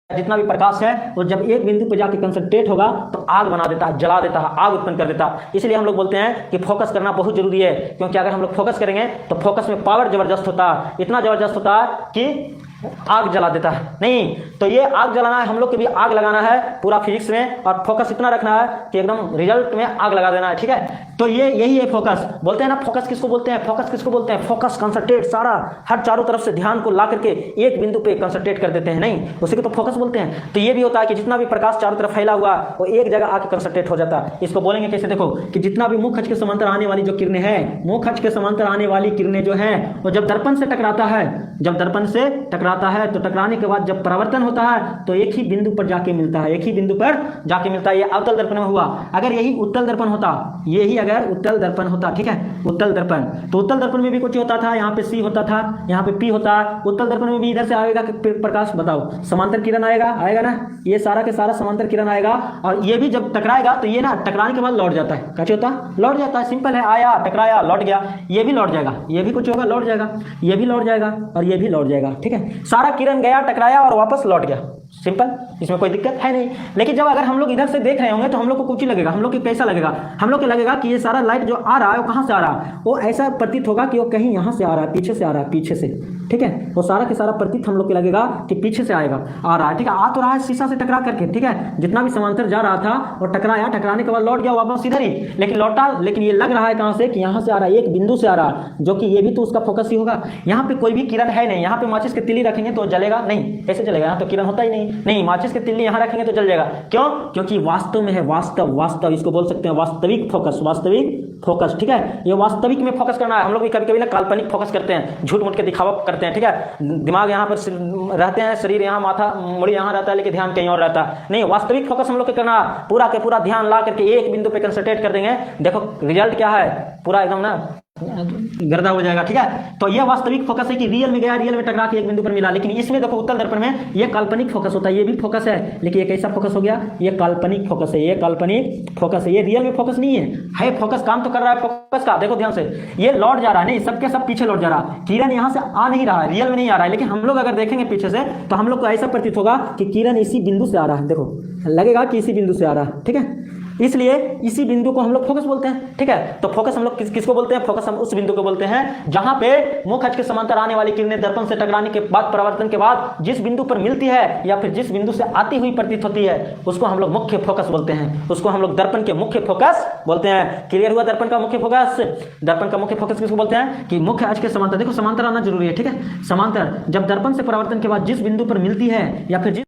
जितना भी प्रकाश है वो जब एक बिंदु पर जाके कंसंट्रेट होगा तो आग बना देता है, जला देता है, आग उत्पन्न कर देता है। इसलिए हम लोग बोलते हैं कि फोकस करना बहुत जरूरी है, क्योंकि अगर हम लोग फोकस करेंगे तो फोकस में पावर जबरदस्त होता है, इतना जबरदस्त होता है कि आग जला देता है। नहीं तो ये आग जलाना है, हम लोग को भी आग लगाना है पूरा फिजिक्स में, और फोकस इतना रखना है कि एकदम रिजल्ट में आग लगा देना है। ठीक है, तो ये यही है फोकस। बोलते हैं ना फोकस किसको बोलते हैं, फोकस किसको बोलते हैं, फोकस कंसंट्रेट, सारा हर चारों तरफ से ध्यान को ला करके एक बिंदु पे कंसंट्रेट कर देते हैं, नहीं उसी को तो फोकस बोलते हैं। तो ये भी होता है कि जितना भी प्रकाश चारों तरफ फैला हुआ वो एक जगह आके कंसंट्रेट हो जाता है। इसको बोलेंगे कैसे, देखो कि जितना भी मुख्य अक्ष के समांतर आने वाली जो किरणें हैं, मुख्य अक्ष के समांतर आने वाली किरणें जो हैं वो जब दर्पण से टकराता है, जब दर्पण से टकराता है तो टकराने के बाद जब परावर्तन होता है तो एक ही बिंदु पर जाके मिलता है, एक ही बिंदु पर जाके मिलता है। ये अवतल दर्पण में हुआ। अगर यही उत्तल दर्पण होता, यही अगर उत्तल दर्पण होता, ठीक है, उत्तल दर्पण, तो उत्तल दर्पण में भी कुछ होता था, यहाँ पे सी होता था, यहाँ पे पी होता है। उत्तल दर्पण में भी इधर से आएगा प्रकाश, बताओ समांतर किरण आएगा, आएगा ना, ये सारा के सारा समांतर किरण आएगा, और ये भी जब टकराएगा तो ये ना टकराने के बाद लौट जाता है। कैसे होता है, लौट जाता है, सिंपल है, आया टकराया लौट गया, ये भी लौट जाएगा, ये भी कुछ होगा लौट जाएगा, ये भी लौट जाएगा और ये भी लौट जाएगा। ठीक है, सारा किरण गया टकराया और वापस लौट गया, सिंपल, इसमें कोई दिक्कत है नहीं। लेकिन जब अगर हम लोग इधर से देख रहे होंगे तो हम लोग को कुछ ही लगेगा, हम लोग को कैसा लगेगा, हम लोग को लगेगा कि ये सारा लाइट जो आ रहा है वो कहाँ से आ रहा है, वो ऐसा प्रतीत होगा कि वो कहीं यहाँ से आ रहा है, पीछे से आ रहा है, पीछे से। ठीक है, वो सारा के सारा प्रतीत हम लोग को लगेगा कि पीछे से आएगा, आ रहा है। ठीक है, आ तो रहा है शीशा से टकरा करके, ठीक है, जितना भी समांतर जा रहा था वो टकराया, टकराने के बाद लौट गया वापस इधर ही, लेकिन लौटा, लेकिन ये लग रहा है कहाँ से कि यहाँ से आ रहा है, एक बिंदु से आ रहा है, जो कि ये भी तो उसका फोकस ही होगा। यहाँ पे कोई भी किरण है नहीं, यहाँ पे माचिस की तिल्ली रखेंगे तो जलेगा नहीं, कैसे जलेगा, यहाँ तो किरण होता ही नहीं, नहीं माचिस की तिल्ली यहाँ रखेंगे तो जल जाएगा। क्यों, क्योंकि वास्तव में है, वास्तव, वास्तव इसको बोल सकते हैं वास्तविक फोकस, वास्तविक फोकस। ठीक है, ये वास्तविक में फोकस करना है। हम लोग भी कभी कभी ना काल्पनिक फोकस करते हैं, झूठ मूठ के दिखावा करते हैं। ठीक है, दिमाग यहाँ पर रहते हैं, शरीर यहाँ, माथा मुड़ी यहाँ रहता है, लेकिन ध्यान कहीं और रहता है। नहीं, वास्तविक फोकस हम लोग को करना, पूरा के पूरा ध्यान ला करके एक बिंदु पे कंसंट्रेट कर देंगे, देखो रिजल्ट क्या है, पूरा एकदम ना गर्दा हो जाएगा। ठीक है, तो ये वास्तविक फोकस है कि रियल में गया, रियल में टकरा के एक बिंदु पर मिला। लेकिन इसमें देखो उत्तल दर्पण में ये काल्पनिक फोकस होता है, ये भी फोकस है, लेकिन ये कैसा फोकस हो गया, ये काल्पनिक फोकस है, ये काल्पनिक फोकस है, ये रियल में फोकस नहीं है फोकस, काम तो कर रहा है फोकस का। देखो ध्यान से, ये लौट जा रहा है, नहीं सबके सब पीछे लौट जा रहा है, किरण यहाँ से आ नहीं रहा है, रियल में नहीं आ रहा है, लेकिन हम लोग अगर देखेंगे पीछे से तो हम लोग को ऐसा प्रतीत होगा कि किरण इसी बिंदु से आ रहा है, देखो लगेगा कि इसी बिंदु से आ रहा है। ठीक है, इसलिए इसी बिंदु को हम लोग फोकस बोलते हैं। ठीक है, तो फोकस हम लोग किसको बोलते हैं, फोकस हम उस बिंदु को बोलते हैं जहां पे मुख्य अक्ष के समांतर आने वाली किरणें दर्पण से टकराने के बाद, परावर्तन के बाद जिस बिंदु पर मिलती है या फिर जिस बिंदु से आती हुई प्रतीत होती है, उसको हम लोग मुख्य फोकस बोलते हैं, उसको हम लोग दर्पण के मुख्य फोकस बोलते हैं। क्लियर हुआ, दर्पण का मुख्य फोकस, दर्पण का मुख्य फोकस किसको बोलते हैं कि मुख्य अक्ष के समांतर, देखो समांतर आना जरूरी है। ठीक है, समांतर जब दर्पण से परावर्तन के बाद जिस बिंदु पर मिलती है या फिर